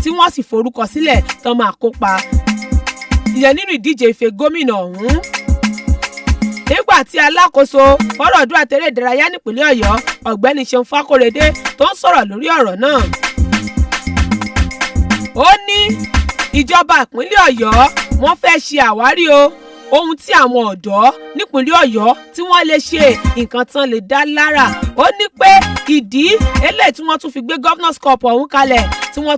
tí wọ́n sì forúkọ sílẹ̀ tán máa kópa ìyẹn nínú ìdíje ife gómìnà ọ̀hún. nígbà tí alákòóso fọ́rọ̀ ọdún àtẹ̀rẹ́ ìdárayá nípínlẹ̀ ọ̀yọ́ ọ̀gbẹ́ni ṣeun fákóredé tó ń sọ̀rọ̀ lórí ọ̀rọ̀ náà ó ní ìjọba ìpínlẹ̀ ọ̀yọ́ wọ́n fẹ́ ṣe àwárí ohun tí àwọn ọ̀dọ́ nípínlẹ̀ ọ̀yọ́ tí wọ́n lè ṣe nǹkan tán lè dá lára ó ní pé ìdí eléyìí tí wọ́n tún fi gbé governors cup ọ̀hún kalẹ̀ tí wọ́n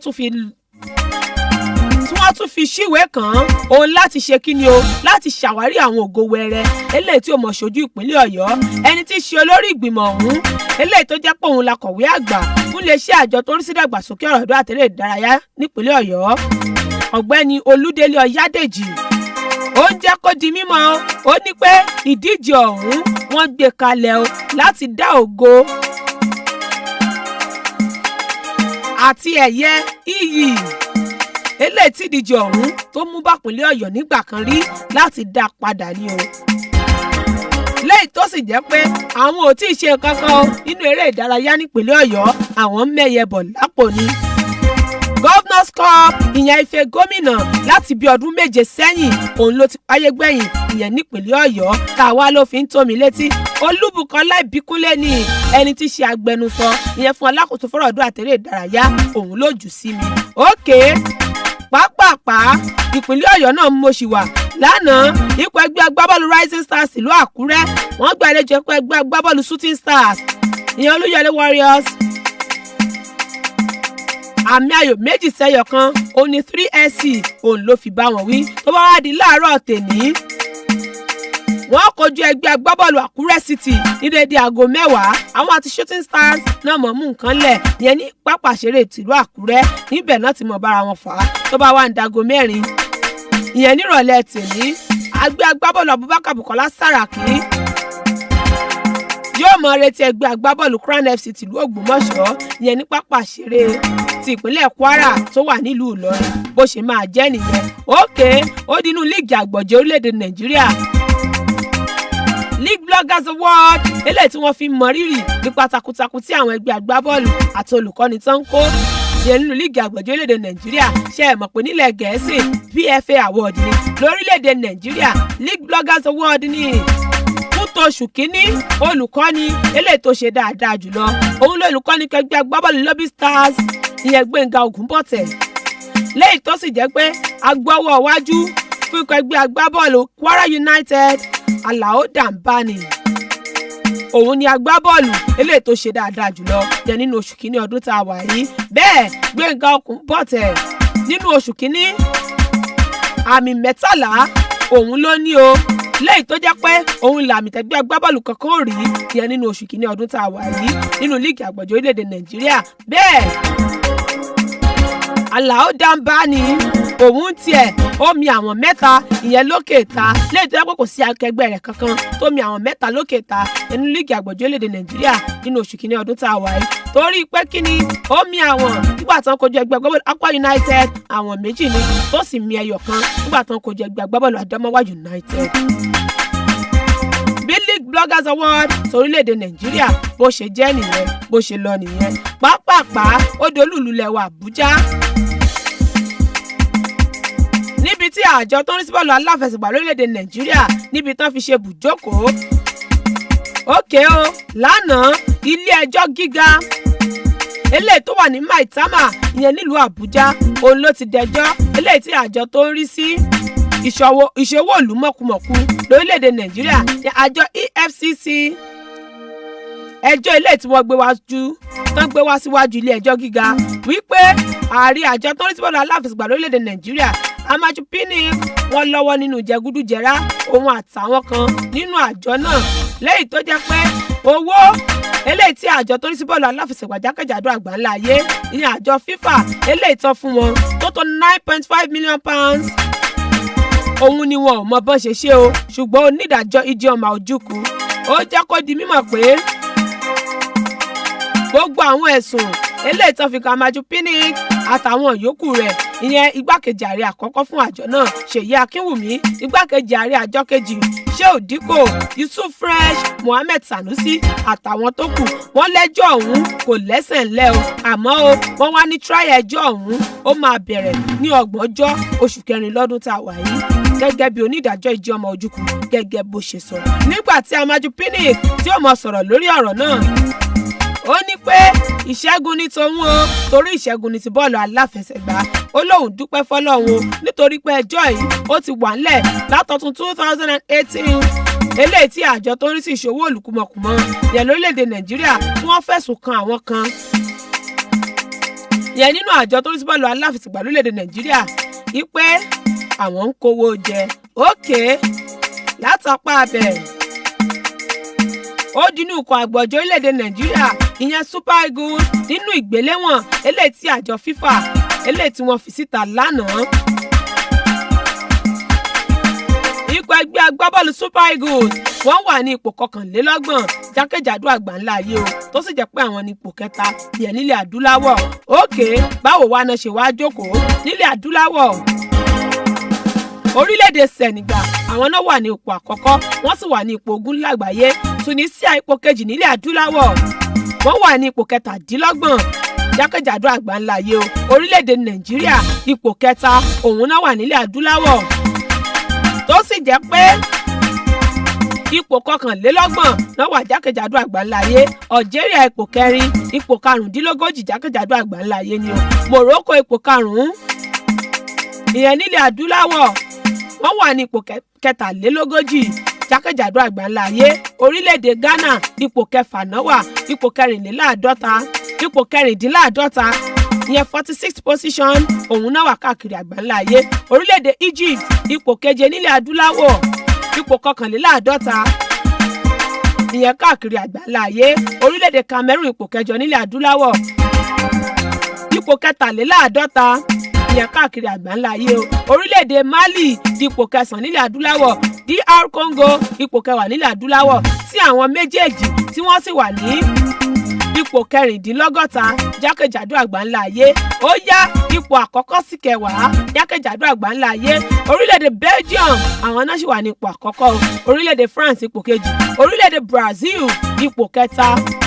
tún fi ṣíwèé kàn án òun láti ṣe kíni láti ṣàwárí àwọn ògo wẹrẹ eléyìí tí ó mọ̀ ṣojú ìpínlẹ̀ ọ̀yọ́ ẹni tí í ṣe olórí ìgbìmọ̀ ọ̀hún eléyìí tó jẹ́ pé òun la kọ̀wé àgbà fún iléeṣẹ́ àjọ tó ń rí sí ìdàgbàsókè ọ̀rọ̀ ọ̀dọ́ àtẹ̀rẹ́ ìdárayá nípínlẹ̀ ọ̀yọ́ ọ̀gbẹ́ni olúdélé ọ̀yádèjì ó ń jẹ́ kó di mímọ̀ ó ní pé ìdíje ọ̀hún wọ́n gbé kalẹ̀ láti dá ògo àti ẹ̀yẹ iyì eléyìí tí ìdíje ọ̀hún tó mú bá ìpínlẹ̀ ọ̀yọ́ nígbà kan rí láti dá padà ní lẹ́yìn tó sì jẹ́ pé àwọn ò tí ì ṣe kankan nínú eré ìdárayá nípínlẹ̀ ọ̀yọ́ àwọn mẹ́yẹ bọ̀ lápò ni. governors cup ìyẹn ife gómìnà láti bí ọdún 7 sẹ́yìn òun ló ti páyé gbẹ̀yìn ìyẹn nípínlẹ̀ ọ̀yọ́ táwa ló fi ń tó mi létí olúbùkọ́lá ìbíkúnlé ni ẹni tí í ṣe agbẹnusọ ìyẹn fún alákòóso fọ́rọ̀ ọdún àtẹ̀rẹ́ ìdárayá òun ló jù sí mi. pápápá ìpínlẹ̀ ọ̀yọ́ náà mo ṣì wà lánàá ikọ̀ ẹgbẹ́ agbábọ́ọ̀lù rising stars ìlú àkúrẹ́ wọ́n gbàlejò ikọ̀ ẹgbẹ́ agbábọ́ọ̀lù shooting stars ìyẹn olúyọlé warriors àmì ayò 2-1 òun ni 3SC òun ló fi bá wọn wí tó bá wá di láàárọ̀ tèmi wọ́n kojú ẹgbẹ́ agbábọ́ọ̀lù àkúrẹ́ city ní dédé aago 10 àwọn àti shooting stars náà mọ̀ mú nǹkan lẹ̀ yẹn ní pápá ìṣeré tìlú àkúrẹ́ níbẹ̀ náà ti mọ̀ bára wọn fà á tó bá wà ní dago 4 ìyẹn nírọ̀lẹ́ tèmi ẹgbẹ́ agbábọ́ọ̀lù abubakar bukola saraki yóò mọ retí ẹgbẹ́ agbábọ́ọ̀lù crown fc tìlú ògbómọ̀ṣọ́ ìyẹn ní pápá ìṣeré ti ìpínlẹ̀ kwara tó wà nílùú ìlọrin bó ṣe máa jẹ́ nìyẹn ó dínú líìgì àgbọ̀jẹ̀ orílẹ̀-èdè nàìjíríà league bloggers award eléyìí tí wọ́n fi mọ rírì nípa takuntakun tí àwọn ẹgbẹ́ agbábọ́ọ̀lù àti olùkọ́ni tán ń kó yẹn nínú líìgì àgbọ̀jẹ̀ orílẹ̀-èdè nàìjíríà ṣe é mọ̀ pé nílẹ̀ gẹ̀ẹ́sì pfa award ni lórílẹ̀-èdè nàìjíríà league bloggers award ni fún tóṣù kínní olùkọ́ni eléyìí tó ṣe dáadáa jùlọ òun lolùkọ́ni kẹgbẹ́ agbábọ́ọ̀lù lobby stars ìyẹn gbẹ̀ngà ògúnbọ̀tẹ̀ lẹ́yìn tó sì jẹ́ pé agbọ́wọ́ wájú fún ikọ̀ ẹgbẹ́ agbábọ́ọ̀lù kwara united alao dambani òun ni agbábọ́ọ̀lù eléyìí tó ṣe dáadáa jùlọ yẹn nínú oṣù kínní ọdún tá a wà yìí bẹ́ẹ̀ gbẹ̀ngà ògúnbọ̀tẹ̀ nínú oṣù kínní àmì 13 òun ló ní lẹ́yìn tó jẹ́ pé òun làmì tẹ́gbẹ́ agbábọ́ọ̀lù kankan ò rí yẹn nínú oṣù kínní ọdún tá a wà yìí nínú líìgì àgbọ̀jẹ̀ orílẹ̀-èdè nàìjíríà bẹ́ẹ̀ alao dambani òun tiẹ̀ ó mi àwọn 3 ìyẹn lókè ta lẹ́yìn tó yẹ pé kò sí akẹgbẹ́ rẹ̀ kankan tó mi àwọn 3 lókè ta nínú líìgì àgbọ̀jẹ̀ orílẹ̀-èdè nàìjíríà nínú oṣù kínní ọdún tá a wà yìí torí pé kíni ó mi àwọn nígbà tán kojú ẹgbẹ́ agbábọ́ọ̀lù Akwa United àwọn 2 ni tó sì mi ẹyọ kan nígbà tán kojú ẹgbẹ́ agbábọ́ọ̀lù Adamawa United. League bloggers award sórílẹ̀-èdè nàìjíríà bó ṣe jẹ́ nìyẹn bó ṣe lọ nìyẹn pápápá ó dolúùlú lẹ̀wà àbújá níbi tí àjọ tó ń rí sí bọ́ọ̀lù aláfẹsẹ̀gbá lórílẹ̀-èdè nàìjíríà níbi tán fi ṣe bùjókòó lánàá ilé ẹjọ́ gíga eléyìí tó wà ní Maitama ìyẹn nílùú àbújá òun ló ti dẹjọ́ eléyìí tí àjọ tó ń rí sí ìṣòwò ìlú mọ̀kùmọ̀kù lórílẹ̀‐èdè nàìjíríà ní àjọ EFCC ẹjọ́ ilé tí wọ́n gbé wá síwájú ilé ẹjọ́ gíga wípé ààrẹ àjọ tó ń rí sí bọ́ọ̀lù aláfẹsẹ̀gbá lórílẹ̀‐èdè nàìjíríà Amaju Pinnick wọ́n lọ́wọ́ nínú jẹgúdújẹrá òun àtàwọn kan nínú àjọ náà lẹ́yìn tó jẹ́ pé owó eléyìí tí àjọ tó ń rí sí bọ́ọ̀lù aláfẹsẹ̀gbá jákèjádò àgbáńlá ayé ní àjọ FIFA eléyìí tán fún wọn tó tó £9.5 million òun ni wọn ò mọ bọ́n ṣe ṣe ṣùgbọ́n onídàájọ́ Ijeoma Ojukwu ó jẹ́ kó di mímọ̀ pé gbogbo àwọn ẹ̀sùn eléyìí tán fi kan Amaju Pinnick àtàwọn yòókù rẹ̀ ìyẹn igbákejì ààrẹ àkọ́kọ́ fún àjọ náà Ṣèyí Akínwùmí igbákejì ààrẹ àjọ kejì Shehu Dikko Yusuf Fresh Mohammed Sanusi àtàwọn tó kù wọ́n lẹ́jọ́ ọ̀hún kò lẹ́sẹ̀ ńlẹ̀ o àmọ́ o wọ́n wá ní tíráyà ẹjọ́ ọ̀hún ó máa bẹ̀rẹ̀ ní 30 oṣù kẹrin lọ́dún tá a wà yìí gẹ́gẹ́ bí onídàájọ́ Ijeoma Ojukwu gẹ́gẹ́ bó ṣe sọ nígbà tí Amaju Pinnick tí ó mọ sọ̀rọ̀ lórí ọ̀rọ̀ náà ó ní pé ìṣẹ́gun ní tòun o torí ìṣẹ́gun ní ti bọ́ọ̀lù aláfẹsẹ̀gbá ó lóun dúpẹ́ fọlọ́run o nítorí pé ẹjọ́ yìí ó ti wà ńlẹ̀ látọdún 2018 eléyìí tí àjọ tó ń rí sí ìṣòwò olùkúmọkùmọ yẹn lórílẹ̀‐èdè Nàìjíríà tí wọ́n fẹ̀sùn kan àwọn kan yẹn nínú àjọ tó ń rí sí bọ́ọ̀lù aláfẹsẹ̀gbá lórílẹ̀‐èdè Nàìjíríà wípé àwọn ń kówó jẹ òkè látàpá abẹ ó dínú ikọ̀ àgbọ̀jọ́ orílẹ̀-èdè Nàìjíríà ìyẹn Super Eagles nínú ìgbéléwọ̀n eléyìí tí àjọ FIFA eléyìí tí wọ́n fi síta lánàá. ikọ̀ ẹgbẹ́ agbábọ́ọ̀lù Super Eagles wọ́n wà ní ipò 29 jákèjádò àgbáńlá ayé o tó sì jẹ́ pé àwọn ní ipò 3 yẹn nílẹ̀ adúláwọ̀ òkè báwo wá náà ṣe wá jókòó nílẹ̀ adúláwọ̀ orílẹ̀-èdè Senegal àwọn náà wà ní ipò àkọ́kọ́ wọ́n sì wà ní ipò 20 lágbàáyé Tunisia ipò 2 nílẹ̀ adúláwọ̀ wọ́n wà ní ipò 27 jákèjádò àgbáńlá ayé o orílẹ̀-èdè Nàìjíríà ipò 3 òun náà wà nílẹ̀ adúláwọ̀ tó sì jẹ́ pé ipò 21 náà wà jákèjádò àgbáńlá ayé Algeria ipò 4 ipò 45 jákèjádò àgbáńlá ayé ni o Morocco ipò 5 ìyẹn nílẹ̀ adúláwọ̀ wọ́n wà ní ipò 43 jákèjádò àgbáńlá ayé orílẹ̀-èdè Ghana ipò 6 náà wà ipò 14 ìyẹn 46th position òun náà wà káàkiri àgbáńlá ayé orílẹ̀-èdè Egypt ipò 7 nílẹ̀ adúláwọ̀ ipò 51 ìyẹn káàkiri àgbáńlá ayé orílẹ̀-èdè Cameroon ipò 8 nílẹ̀ adúláwọ̀ ipò 53 ìyẹn káàkiri àgbáńlá ayé o orílẹ̀-èdè Mali ipò 9 nílẹ̀ adúláwọ̀ DR Congo ipò 10 nílẹ̀ adúláwọ̀ tí àwọn méjèèjì tí wọ́n sì wà ní ipò 64 jákèjádò àgbáńlá ayé ó yá ipò àkọ́kọ́ sí 10 jákèjádò àgbáńlá ayé orílẹ̀-èdè Belgium àwọn náà sì wà ní ipò àkọ́kọ́ orílẹ̀-èdè France ipò 2 orílẹ̀-èdè Brazil ipò 3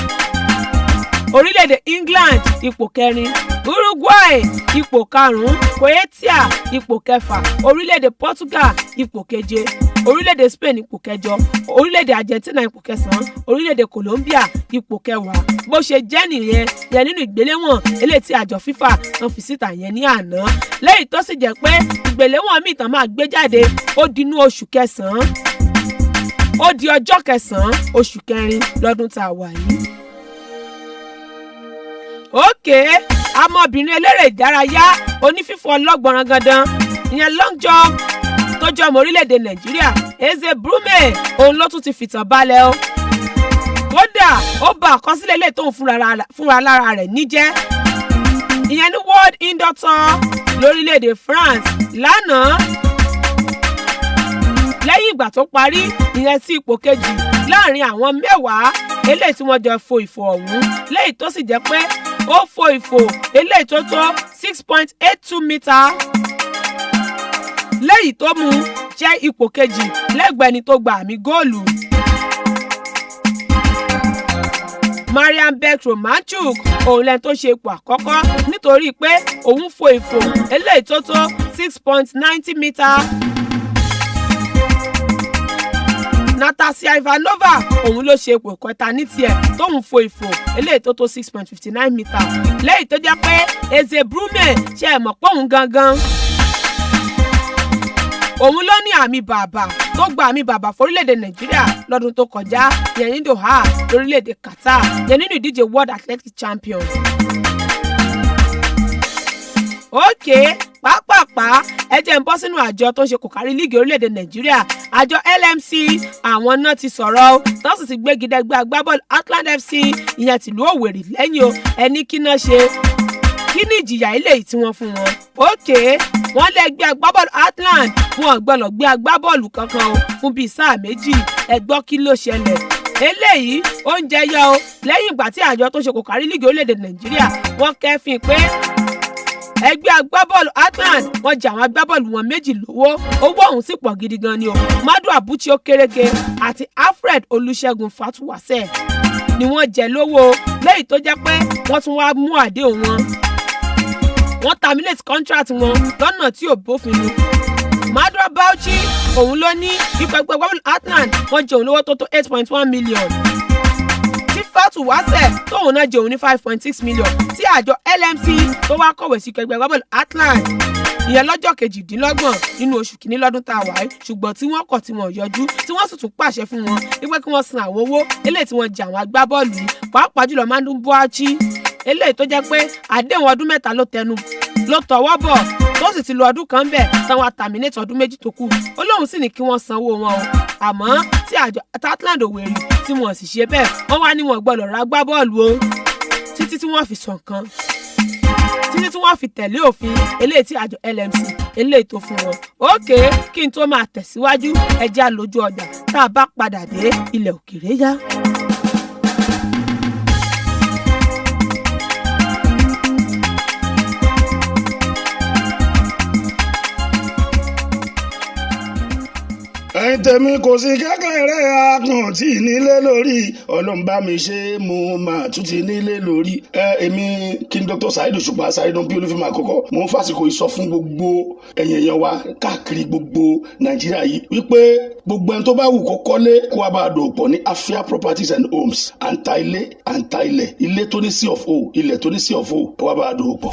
orílẹ̀-èdè England ipò 4 Uruguay ipò 5 Croatia ipò 6 orílẹ̀-èdè Portugal ipò 7 orílẹ̀-èdè Spain ipò 8 orílẹ̀-èdè Argentina ipò 9 orílẹ̀-èdè Colombia ipò 10 bó ṣe jẹ́ nìyẹn yẹn nínú ìgbéléwọ̀n eléyìí tí àjọ FIFA wọ́n fi síta yẹn ní àná lẹ́yìn tó sì jẹ́ pé ìgbéléwọ̀n míì tán máa gbé jáde ó dinú oṣù 9 ó di ọjọ́ 9 oṣù 4 lọ́dún tá a wà yìí. òkè ọmọbìnrin eléré ìdárayá onífífọ́ ọlọ́gbọ̀nrán gandan ìyẹn long jump tó jẹ́ ọmọ orílẹ̀-èdè Nàìjíríà Eze Brume òun ló tún ti fìtàn balẹ̀ o kódà ó bá àkọsílẹ̀ ilé tóun fúnra lára rẹ̀ níjẹ́ ìyẹn ní World Indoor Tour lórílẹ̀-èdè France lánàá lẹ́yìn ìgbà tó parí ìyẹn sí ipò 2 láàrin àwọn 10 eléyìí tí wọ́n jọ fo ìfò ọ̀hún lẹ́yìn tó sì jẹ́ pé ó fo ìfò eléyìí tó tó 6.82 mítà lẹ́yìn tó mú jẹ́ ipò 2 lẹ́gbẹ̀ẹ́ ni tó gba àmì góòlù. Mariam Bekro-Manchuk òun lẹ́ni tó ṣe ipò àkọ́kọ́ nítorí pé òun fo ìfò eléyìí tó tó 6.90 mítà. Natasia Ivanova òun ló ṣe ipò kẹta ní tiẹ̀ tóun fo ìfò eléyìí tó tó 6.59 mítà lẹ́yìn tó jẹ́ pé Eze Brume ṣe é mọ̀ pé òun gangan òun ló ní àmì bàbà tó gba àmì bàbà forílẹ̀-èdè Nàìjíríà lọ́dún tó kọjá yẹn ní Doha lórílẹ̀-èdè Qatar yẹn nínú ìdíje World Athletics Champions. òkè pápápá ẹ jẹ́ ń bọ́ sínú àjọ tó ń ṣe kòkárí líìgì orílẹ̀-èdè Nàìjíríà àjọ LMC àwọn náà ti sọ̀rọ̀ tó sì ti gbégi dẹ́gbẹ́ agbábọ́ọ̀lù Atland FC ìyẹn tìlú Òwèrì lẹ́yìn o ẹni kí náà ṣe kí ni ìjìyà ilé tí wọ́n fún wọn. òkè wọ́n lé ẹgbẹ́ agbábọ́ọ̀lù Atland wọn gbọ́dọ̀ gbé agbábọ́ọ̀lù kankan o fún bíi sáà méjì ẹ gbọ́ kí ló ṣẹlẹ̀ eléyìí ó ń jẹyọ o lẹ́yìn ìgbà tí àjọ tó ṣe kò kárí líìgì orílẹ̀-èdè nàìjíríà wọ́n kẹ́fìn pé ẹgbẹ́ agbábọ́ọ̀lù Atland wọ́n jẹ àwọn agbábọ́ọ̀lù wọn méjì lówó owó ọ̀hún sì pọ̀ gidi gan ni o Madu Abuchi Okereke àti Alfred Olúṣẹ́gun Fatuwase ni wọ́n jẹ lówó lẹ́yìn tó jẹ́ pé wọ́n tún wá mú àdéhùn wọn wọ́n terminate contract wọn lọ́nà tí ò bófin mu Madu Bauchi òun ló ní ẹgbẹ́ agbábọ́ọ̀lù Atland wọ́n jẹ òun lówó tó 8.1 million tí Fatuwase tóun náà jẹ òun ní 5.6 million tí àjọ LMC tó wá kọ̀wé sí ẹgbẹ́ agbábọ́ọ̀lù Atland ìyẹn lọ́jọ́ 28 nínú oṣù kìíní lọ́dún tá a wà yìí ṣùgbọ́n tí wọ́n kọ̀ tí wọ́n yọjú tí wọ́n sì tún pàṣẹ fún wọn wípé kí wọ́n san àwọn owó eléyìí tí wọ́n jẹ àwọn agbábọ́ọ̀lù yìí pàápàá jùlọ Madu Bauchi eléyìí tó jẹ́ pé àdéhùn ọdún 3 ló tọwọ́ bọ̀ tó sì ti lo ọdún kan bẹ̀ táwọn atàmínẹ́tì ọdún 2 tó kù ó lóun sì ní kí wọ́n sanwó wọn o àmọ́ tí àjọ Atland Owerri tí wọ́n sì ṣe bẹ́ẹ̀ wọ́n wá ní wọn gbọ́dọ̀ ra agbábọ́ọ̀lù o títí tí wọ́n fi sàn kan títí tí wọ́n fi tẹ̀lé òfin eléyìí tí àjọ LMC eléyìí tó fún wọn. ókè kí n tó máa tẹ̀síwájú ẹjẹ́ àlójú ọjà tá a bá padà dé ilẹ̀ òkèèrè yá. ẹ̀yin tèmi kò sí kékeré akàn tí nílé lórí ọlọ́run bá mi ṣe mo máa tún ti nílé lórí. èmi kí n Dr. Saheed Òṣùpá Saheed bí olúfimọ àkọ́kọ́ mo ń fàsìkò ìsọ fún gbogbo ẹ̀yin èèyàn wa káàkiri gbogbo nàìjíríà yìí wípé gbogbo ẹni tó bá wù kó kọ́lé kó wá bá a dòwò pọ̀ ní Afia Properties and Homes àǹtà ilẹ̀ ilé tó ní C of O ilẹ̀ tó ní C of O kó wá bá a dòwò pọ̀.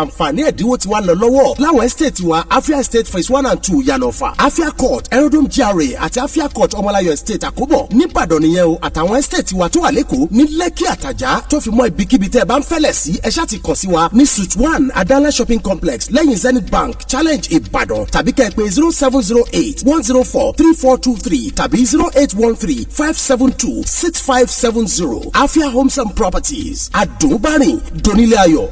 àǹfààní ẹ̀dínwó ti wá lọ lọ́wọ́ láwọn estate wa Afia Estate phase 1 and 2 Yanofa Afia Court Erodom GRA àti Afia Court Ọmọláyọ̀ Estate Àkóbọ̀ nìbàdàn nìyẹn o àtàwọn estate wa tó wà lẹ́kọ̀ọ́ ní Lẹ́kì Àtàjà tó fi mọ́ ibikíbi tẹ́ ẹ bá ń fẹ́lẹ̀ sí ẹ ṣáà ti kàn sí wa ní Suite 1 Adala Shopping Complex lẹ́yìn Zenith Bank Challenge Ìbàdàn tàbí kẹ́ ẹ pè 0708 104 3423 tàbí 0813 572 6570 Afia Homes and Properties àdùnbárìn donílé ayọ̀.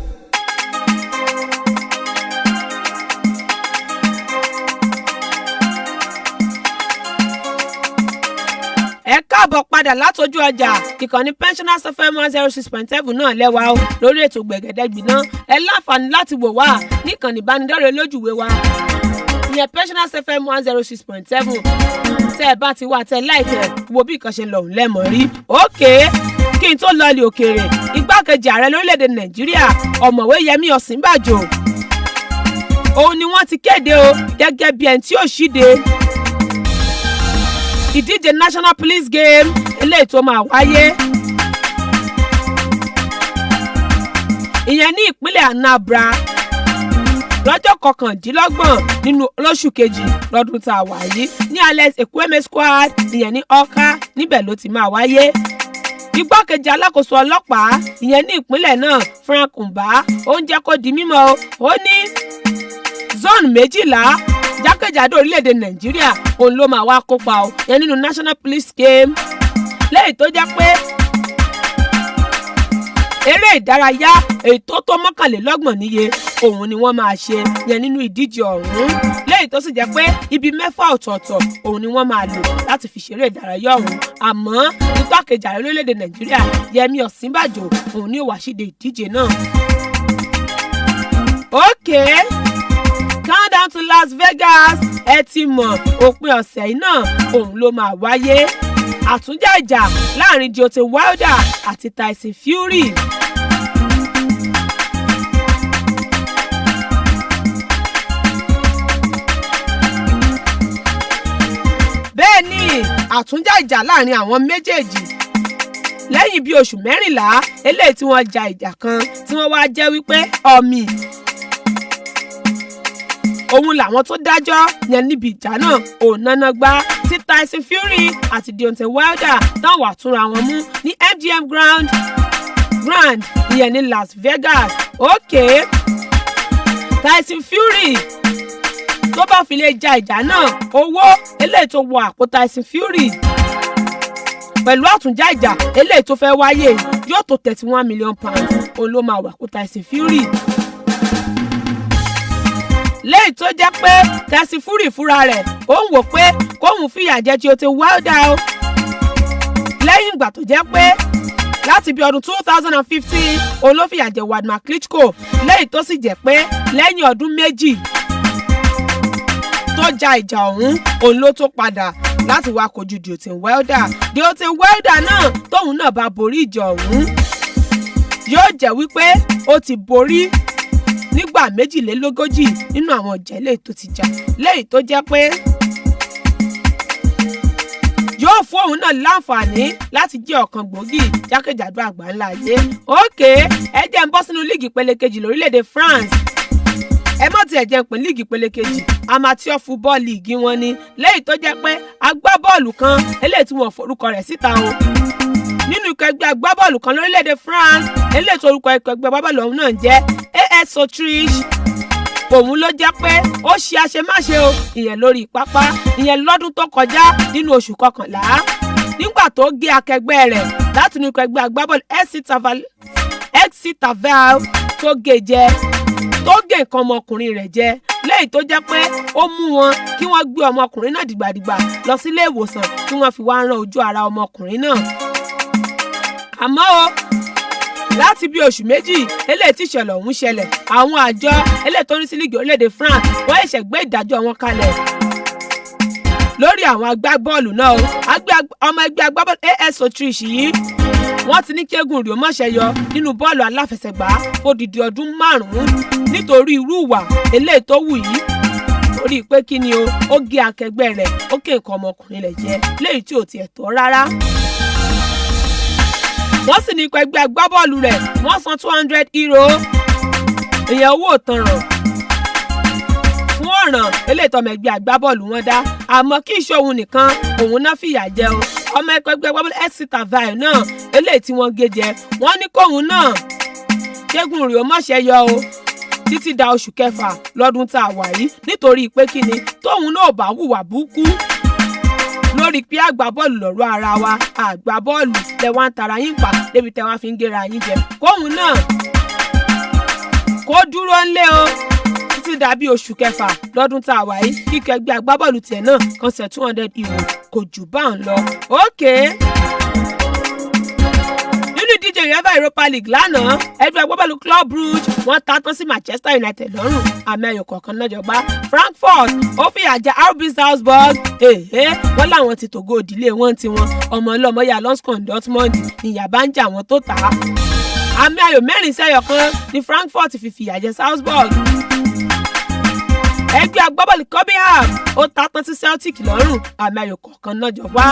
ẹ káàbọ̀ padà látọjú ọjà ìkànnì Pensioners FM 106.7 náà lẹ́wà ó lórí ètò Gbẹ̀gẹ̀dẹ̀ Gbiná ẹ láǹfààní láti wò wá níkànnì ìbánidọ́rẹ̀ẹ́ lójúwé wa ìyẹn Pensioners FM 106.7 tẹ́ ẹ bá ti wá tẹ́ láìpẹ́ wo bí nǹkan ṣe lọ òun lẹ́mọ̀ rí. ókè kí n tó lọ ilé òkèèrè igbákejì ààrẹ lórílẹ̀‐èdè Nàìjíríà ọ̀mọ̀wé Yẹmí Ọ̀sínbàjò òun ni wọ́n ti kéde o gẹ́gẹ́ bí ẹni tí ó ṣíde ìdíje National Police Game eléyìí tó máa wáyé ìyẹn ní ìpínlẹ̀ Anambra lọ́jọ́ 29 nínú oṣù kejì lọ́dún tá a wà yìí ní Alex Ekwueme Squad ìyẹn ní Awka níbẹ̀ ló ti máa wáyé. igbákejì alákòóso ọlọ́pàá ìyẹn ní ìpínlẹ̀ náà Frank Mba ó ń jẹ́ kó di mímọ̀ ó ní zone 12 jákèjádò orílẹ̀-èdè Nàìjíríà òun ló máa wá kópa o yẹn nínú National Police Game lẹ́yìn tó jẹ́ pé eré ìdárayá èyí tó 31 níye òun ni wọ́n máa ṣe yẹn nínú ìdíje ọ̀hún lẹ́yìn tó sì jẹ́ pé ibi 6 ọ̀tọ̀ọ̀tọ̀ òun ni wọ́n máa lò láti fi ṣeré ìdárayá ọ̀hún àmọ́ igbákejì ààrẹ orílẹ̀-èdè Nàìjíríà Yẹmí Ọ̀sínbàjò òun ni ó wá ṣíde ìdíje náà. okay. Countdown to Las Vegas ẹ ti mọ̀ òpin ọ̀sẹ̀ yìí náà òun ló máa wáyé àtúnjà ìjà láàrin Deontay Wilder àti Tyson Fury. bẹ́ẹ̀ ni àtúnjà ìjà láàrin àwọn méjèèjì lẹ́yìn bíi oṣù 14 eléyìí tí wọ́n ja ìjà kan tí wọ́n wá jẹ́ wípé ọ̀mì òun làwọn tó dájọ́ yẹn níbi ìjà náà òun náná gbá tí Tyson Fury àti Deontay Wilder táwọn wà túnra wọn mú ní MGM Grand ìyẹn ní Las Vegas. okay. Tyson Fury tó bá fi lè ja ìjà náà owó eléyìí tó wọ àpò Tyson Fury pẹ̀lú àtúnjà ìjà eléyìí tó fẹ́ wáyé yóò tó £31 million òun ló máa wà àpò Tyson Fury. lẹ́yìn tó jẹ́ pé Tyson Fury fúnra rẹ̀ ó ń wò pé kóun fìyà jẹ Deontay Wilder o lẹ́yìn ìgbà tó jẹ́ pé láti bí ọdún 2015 òun ló fìyà jẹ Wladimir Klitschko lẹ́yìn tó sì jẹ́ pé lẹ́yìn ọdún méjì tó ja ìjà ọ̀hún òun ló tó padà láti wá kojú Deontay Wilder. Deontay Wilder náà tóun náà bá borí ìjà ọ̀hún yóò jẹ́ wípé ó ti borí nígbà 42 nínú àwọn ìjà eléyìí tó ti jà lẹ́yìn tó jẹ́ pé yóò fún òun náà láǹfààní láti jẹ́ ọ̀kan gbòógì jákèjádò àgbáńlá ayé. Ókè ẹ jẹ́ ń bọ́ sínú líìgì ìpele kejì lórílẹ̀‐èdè France. Ẹ mọ̀ tí ẹ jẹ́ ń pín líìgì ìpele kejì amateur football league wọn ni lẹ́yìn tó jẹ́ pé agbábọ́ọ̀lù kan eléyìí tí wọ́n forúkọ rẹ̀ síta o nínú ikọ̀ ẹgbẹ́ agbábọ́ọ̀lù kan lórílẹ̀‐èdè France eléyìí tó orúkọ ikọ̀ ẹgbẹ́ agbábọ́ọ̀lù ọ̀hún náà jẹ́ AS Autriche. Òun ló jẹ́ pé ó ṣe àṣemáṣe o ìyẹn lórí pápá ìyẹn lọ́dún tó kọjá nínú oṣù kọkànlá nígbà tó gé akẹgbẹ́ rẹ̀ láti inú ikọ̀ ẹgbẹ́ agbábọ́ọ̀lù FC Tavel tó gé jẹ tó gé nǹkan ọmọkùnrin rẹ̀ jẹ lẹ́yìn tó jẹ́ pé ó mú wọn kí wọ́n gbé ọmọkùnrin náà dìgbàdìgbà lọ sílé ìwòsàn tí wọ́n fi wá rán ojú ara ọmọkùnrin náà. Àmọ́ o láti bí oṣù méjì eléyìí tí ìṣẹ̀lẹ̀ ọ̀hún ṣẹlẹ̀ àwọn àjọ eléyìí tó ní sí líìgì orílẹ̀-èdè France wọ́n ṣẹ̀ṣẹ̀ gbé ìdájọ́ wọn kalẹ̀ lórí àwọn agbábọ́ọ̀lù náà o ọmọ ẹgbẹ́ agbábọ́ọ̀lù AS Autriche yìí wọ́n ti ní kí eégún rẹ̀ ó mọ̀ṣẹ́ yọ nínú bọ́ọ̀lù aláfẹsẹ̀gbá fódìdí ọdún 5 nítorí irú ìwà eléyìí tó wù yìí torí pé kí ni ó gé akẹgbẹ́ rẹ̀ ó ké nǹkan ọmọkùnrin rẹ̀ jẹ léyìí tí ò tiẹ̀ tọ́ rárá. Wọ́n sì ní ikọ̀ ẹgbẹ́ agbábọ́ọ̀lù rẹ̀ wọ́n san €200 ìyẹn owó ìtanràn fún ọ̀ràn eléyìí tọ́mọ ẹgbẹ́ agbábọ́ọ̀lù wọn dá àmọ́ kí iṣẹ́ òun nìkan òun náà fìyà jẹ o ọmọ ẹgbẹ́ agbábọ́ọ̀lù FC Tavel náà eléyìí tí wọ́n gé jẹ wọ́n ní kóun náà kégún rẹ̀ ó mọ̀ṣẹ́ yọ o títí da oṣù kẹfà lọ́dún tá a wà yìí nítorí pé kí ni tóun náà bá hùwà burúkú lórí pé àgbábọ́ọ̀lù lọ́rọ̀ ara wa àgbábọ́ọ̀lù tẹ̀wá ń tara yín pa débi tẹ̀wá fi ń gera yín jẹ kóun náà kó dúró ńlé o títí dàbí oṣù kẹfà lọ́dún tá a wà yìí kíkẹ́ ẹgbẹ́ agbábọ́ọ̀lù tiẹ̀ náà kan ṣe €200 kò jù bá ń lọ. Ókè nínú ìdíje UEFA Europa League lánàá ẹgbẹ́ agbábọ́ọ̀lù Club Brugge wọ́n ta tán sí Manchester United lọ́rùn àmì ayò kọ̀ọ̀kan náà jọgbá. Frankfurt ó fìyà jẹ RB Salzburg wọ́n láwọn ti tògo òdìlé wọn tiwọn ọmọ ọlọ́mọ yà lọ́sùkàn Dortmund ìyàbá ń jà wọ́n tó tà á. Àmì ayò 4-1 ní Frankfurt fi fìyà jẹ Salzburg. Ẹgbẹ́ agbábọ́ọ̀lù Cobham ó ta tán sí Celtic lọ́rùn àmì ayò kọ̀ọ̀kan náà jọgbá.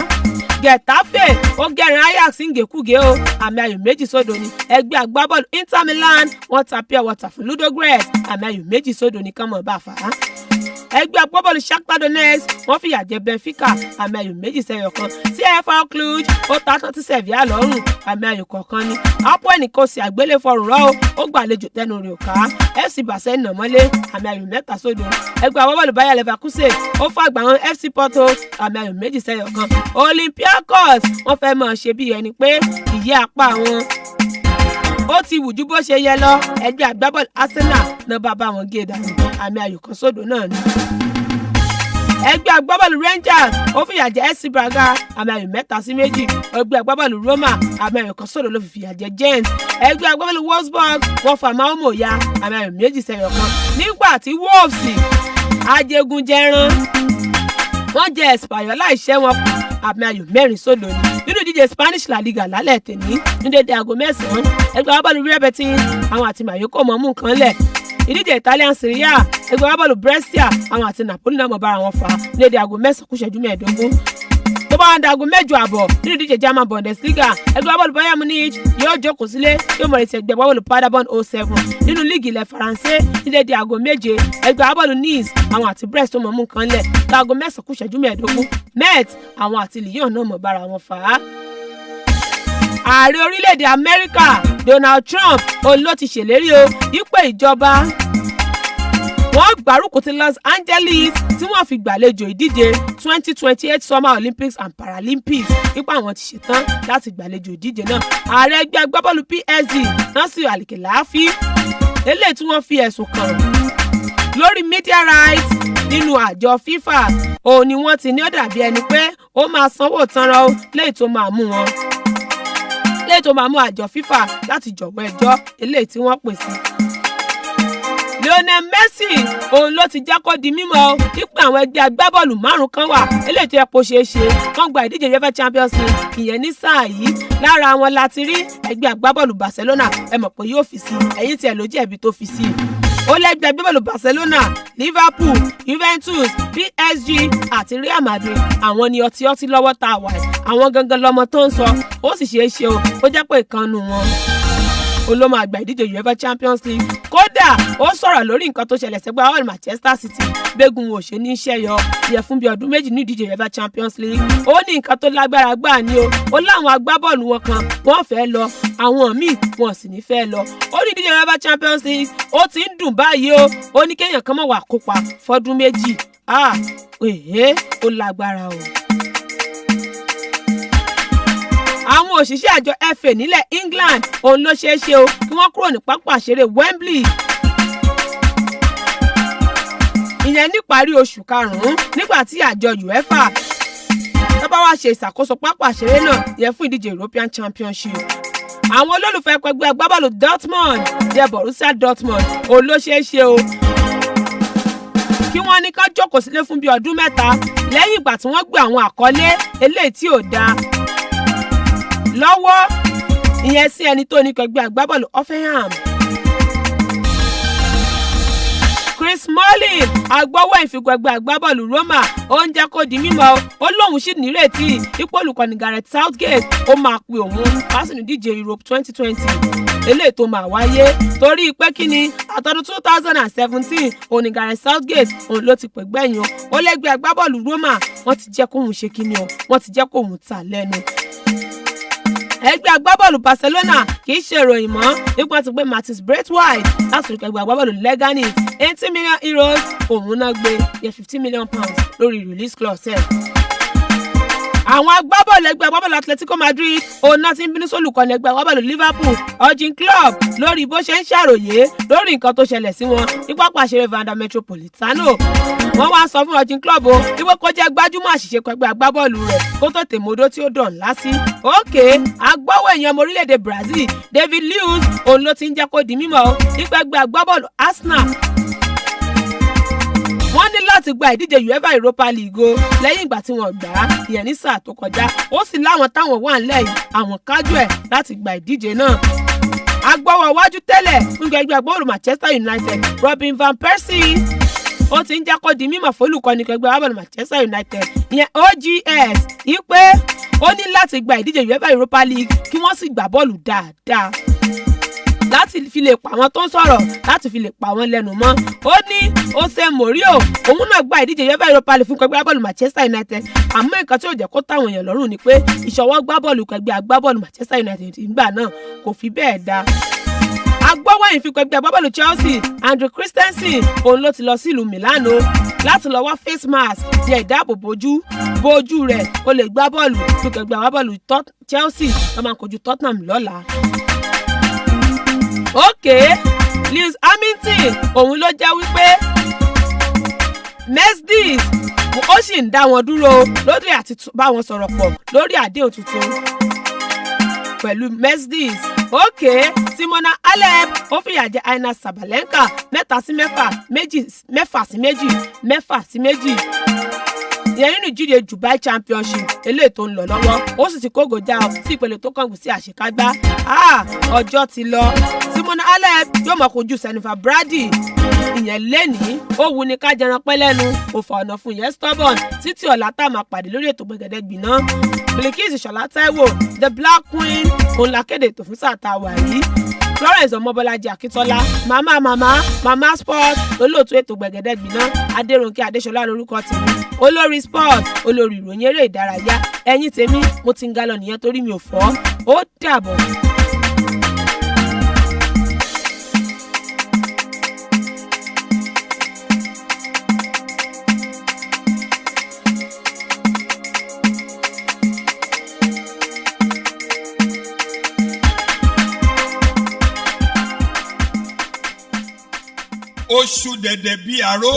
Getafe ó gẹ̀rin Ajax ń gèkúgé o àmì ayò 2-0 ni. Ẹgbẹ́ agbábọ́ọ̀lù Inter Milan wọ́n ta pure water fún Ludogorets àmì ayò 2-0 ní kánmọ̀ bá fà á. Ẹgbẹ́ agbábọ́ọ̀lù Shakhtar Donetsk wọ́n fìyà jẹ Benfica àmì ayò 2-1. CFR Cluj ó ta tán sí Sevilla lọ́rùn àmì ayò kọ̀ọ̀kan ni. Apoel Nicosia àgbélẹ̀fọ̀rùn rọ́ ó gbàlejò tẹnu rẹ̀ ká FC Barcelona mọ́lé àmì ayò 3-0. Ẹgbẹ́ agbábọ́ọ̀lù Bayer Leverkusen ó fàgbà wọn FC Porto àmì ayò 2-1. Olympiacos wọ́n fẹ́ máa ṣe bí ẹni pé ìyẹ́ apá wọn ó ti wù ju bó ṣe yẹ lọ ẹgbẹ́ agbábọ́ọ̀lù Arsenal náà bá wọn gé dànù àmì ayò 1-0 náà ni. Ẹgbẹ́ agbábọ́ọ̀lù Rangers ó fìyà jẹ SC Braga àmì ayò 3-2. Ẹgbẹ́ agbábọ́ọ̀lù Roma àmì ayò 1-0 ló fi fìyà jẹ Gent. Ẹgbẹ́ agbábọ́ọ̀lù Wolfsburg wọ́n fa Malmo ya àmì ayò 2-1. Nígbà tí Wolves ajégunjẹran wọ́n jẹ Espanyol láìṣẹ́ wọn àmì ayò 4-0 ni. Nínú ìdíje Spanish La Liga lálẹ́ tèmi ní dédé aago 9 ẹgbẹ́ agbábọ́ọ̀lù Real Betis àwọn àti Mallorca mọ̀ mú nǹkan lẹ̀. Ìdíje Italian Serie A ẹgbẹ́ agbábọ́ọ̀lù Brescia àwọn àti Napoli náà mọ̀ bára wọn fà á ní dédé aago 9:15. Tó bá wọn da aago 8:00 nínú ìdíje German Bundesliga ẹgbẹ́ agbábọ́ọ̀lù Bayern Munich yóò jókòó sílé yóò mọ̀ retí ẹgbẹ́ agbábọ́ọ̀lù Paderborn 07 nínú líìgì ilẹ̀ Faransé ní dédé aago 7 ẹgbẹ́ agbábọ́ọ̀lù Nice àwọn àti Brest tó mọ̀ mú nǹkan lẹ̀ láago 9:15. Met àwọn àti Lyon náà mọ̀ bára wọn fà á. Ààrẹ orílẹ̀-èdè Amẹ́ríkà Donald Trump òun ló ti ṣèlérí o wípé ìjọba wọ́n gbárùkù ti Los Angeles tí wọ́n fi gbàlejò ìdíje 2028 Summer Olympics and Paralympics nípa àwọn ti ṣetán láti gbàlejò ìdíje náà. Ààrẹ ẹgbẹ́ agbábọ́ọ̀lù PSG Nasir Al-Khelaifi eléyìí tí wọ́n fi ẹ̀sùn kàn lórí media rights nínú àjọ FIFA òun ni wọ́n ti ní ó dàbí ẹni pé ó máa sanwó tanran o léyìí tó máa mú wọn léyìí tó máa mú àjọ FIFA láti jọ̀wọ́ ẹjọ́ eléyìí tí wọ́n pè sí. Lionel Messi òun ló ti jẹ́ kó di mímọ̀ nípa àwọn ẹgbẹ́ agbábọ́ọ̀lù 5 kan wà eléyìí tó yẹ kó ṣeé ṣe kán gba ìdíje UEFA Champions League ìyẹn ní sáà yìí. Lára wọn láti rí ẹgbẹ́ agbábọ́ọ̀lù Barcelona, ẹ mọ̀ pé yóò fi sí ẹ̀yìn tí ẹ ló jẹ̀bi tó fi sí. Ó lẹ́gbẹ́ agbábọ́ọ̀lù Barcelona, Liverpool, Juventus, PSG àti Real Madrid. Àwọn ni ọtí lọ́wọ́ tá a wà yìí. Àwọn gangan lọmọ tó ń sọ, ó sì ṣeé ṣe ó jẹ́ pé ìkànnù wọn olómọ àgbà ìdíje UEFA Champions League. Kódà ó sọ̀rọ̀ lórí nǹkan tó ṣẹlẹ̀ sẹ́gbẹ́ àwọn Manchester City gbégun òṣè ní iṣẹ́ yọ yẹ fún bí ọdún méjì ní ìdíje UEFA Champions League. Ó ní nǹkan tó lágbára gbáà ní ó láwọn agbábọ́ọ̀lù wọn kan wọ́n fẹ́ lọ, àwọn míì wọn sì ní fẹ́ lọ. Ó ní ìdíje UEFA Champions League ó ti ń dùn báyìí ó ní kéèyàn kan mọ̀ wà kópa fọ́dún méjì. Ó lágbára o. Àwọn òṣìṣẹ́ àjọ FA nílẹ̀ England òun ló ṣeé ṣe kí wọ́n kúrò ní pápá ìṣeré Wembley ìyẹn níparí oṣù karùn-ún nígbà tí àjọ UEFA tó bá wá ṣe ìṣàkóso pápá ìṣeré náà yẹn fún ìdíje European Championship. Àwọn olólùfẹ́ ẹgbẹ́ agbábọ́ọ̀lù Dortmund jẹ́ Borussia Dortmund òun ló ṣeé ṣe kí wọ́n ní ká jókòó sílé fún bí ọdún 3 lẹ́yìn ìgbà tí wọ́n gbé àwọn àkọlé eléyìí tí ò dáa lọ́wọ́ ìyẹn sí ẹni tó ní kẹgbẹ́ agbábọ́ọ̀lù Hoffenheim. Chris Smalling agbọ́wọ́ ìfikọ̀gbẹ́ agbábọ́ọ̀lù Roma ó ń jẹ́ kó di mímọ̀ ó lóun sì nírètí ipò olùkọ́ni Gareth Southgate ó máa pe òun lásìkò ìdíje Europe 2020 eléyìí tó máa wáyé torí pé kíni àtọ́dún 2017 òní Gareth Southgate òun ló ti pè gbẹ̀yìn ó lẹ́gbẹ́ agbábọ́ọ̀lù Roma wọ́n ti jẹ́ kóun ṣe kíni wọ́n ti jẹ́ kóun ta lẹ́nu. Ẹgbẹ́ agbábọ́ọ̀lù Barcelona kì í ṣe ìròyìn mọ́ nípa ti pé Martins Braithwaite láti rí ẹgbẹ́ agbábọ́ọ̀lù Leganes €80 million òun náà gbé yẹ £50 million lórí release clause ẹ̀. Àwọn agbábọ́ọ̀lù ẹgbẹ́ agbábọ́ọ̀lù Atletico Madrid òun náà ti ń bínú sólùkọ́ni ẹgbẹ́ agbábọ́ọ̀lù Liverpool Jurgen Klopp lórí bó ṣe ń ṣàròyé lórí nǹkan tó ṣẹlẹ̀ sí wọn ní pápá ìṣeré Wanda Metropolitano. Wọ́n wá sọ fún Jurgen Klopp wípé kó jẹ́ gbájúmọ̀ àṣìṣe pẹ̀gbẹ́ agbábọ́ọ̀lù rẹ̀ kó tó tèmódó tí ó dàn lásì. Agbọ́wọ́ èèyàn ọmọ orílẹ̀-èdè Brazil David Luiz òun ló ti ń jẹ́ kó di mímọ̀ nípa ẹgbẹ́ agbábọ́ọ̀lù Arsenal. Wọ́n ní láti gba ìdíje UEFA Europa League lẹ́yìn ìgbà tí wọ́n gbà á ìyẹn ní sáà tó kọjá ó sì láwọn táwọn wà ńlẹ̀ yìí àwọn kájú ẹ̀ láti gba ìdíje náà. Agbọ́wọ́ iwájú tẹ́lẹ̀ fún ẹgbẹ́ agbábọ́ọ̀lù Manchester United Robin van Persie ó ti ń jẹ́ kó di mímọ̀ fólùkọ́ni ẹgbẹ́ agbábọ́ọ̀lù Manchester United ìyẹn OGS ìpè ó ní láti gba ìdíje UEFA Europa League kí wọ́n sì gbá bọ́ọ̀lù dáadáa láti fi lè pa àwọn tó ń sọ̀rọ̀ láti fi lè pa àwọn lẹ́nu mọ́. Ó ní Jose Mourinho òun náà gba ìdíje UEFA Europa League fún ẹgbẹ́ agbábọ́ọ̀lù Manchester United àmọ́ nǹkan tí ò jẹ́ kó táwọn èèyàn lọ́rùn ni pé ìṣọwọ́ gbá bọ́ọ̀lù ẹgbẹ́ agbábọ́ọ̀lù Manchester United ìgbà náà kò fi bẹ́ẹ̀ dáa. Agbọ́wọ́yìn fi ẹgbẹ́ agbábọ́ọ̀lù Chelsea Andrew Christensen òun ló ti lọ sí ìlú Milan láti lọ wá face mask yẹ ìdáàbòbò ojú rẹ̀ ó lè gbá bọ́ọ̀lù fún ẹgbẹ́ agbábọ́ọ̀lù Chelsea ló máa kojú Tottenham lọ́la. Lewis Hamilton òun ló jẹ́ wípé Mercedes ó sì ń dá wọn dúró lórí àti bá wọn sọ̀rọ̀ pọ̀ lórí àdéhùn tuntun pẹ̀lú Mercedes. Simona Halep ó fìyà jẹ Aina Sabalenka 3-2 ìyẹn nínú ìdíje Dubai Championship eléyìí tó ń lọ lọ́wọ́ ó sì ti kógo já sí ìpele tó kángun sí àṣekágbá. Ọjọ́ ti lọ. Simona Halep yóò mọ̀ kojú Jennifer Brady ìyẹn lẹ́nìí ó wu ni ká jẹran pẹ́ lẹ́nu ó fa ọ̀nà fún ìyẹn stubborn títí ọ̀la tá a máa pàdé lórí ètò Gbẹ̀gẹ̀dẹ̀ Gbiná. Bilkis Ṣọlá Táíwò The Black Queen òun la kéde ètò fún sáà tá a wà yìí. Florence Ọmọbọ́lájí Akíntọ́lá mama sport olóòtú ètò Gbẹ̀gẹ̀dẹ̀ Gbiná Adérónkẹ́ Adéṣọlá lórúkọ tèmi olórí sport olórí ìròyìn eré ìdárayá ẹ̀yin tèmi mo ti ń ga lọ nìyẹn torí mi ò fọ́ ó dàbọ̀. Oṣù dẹ̀dẹ̀ bíi àró.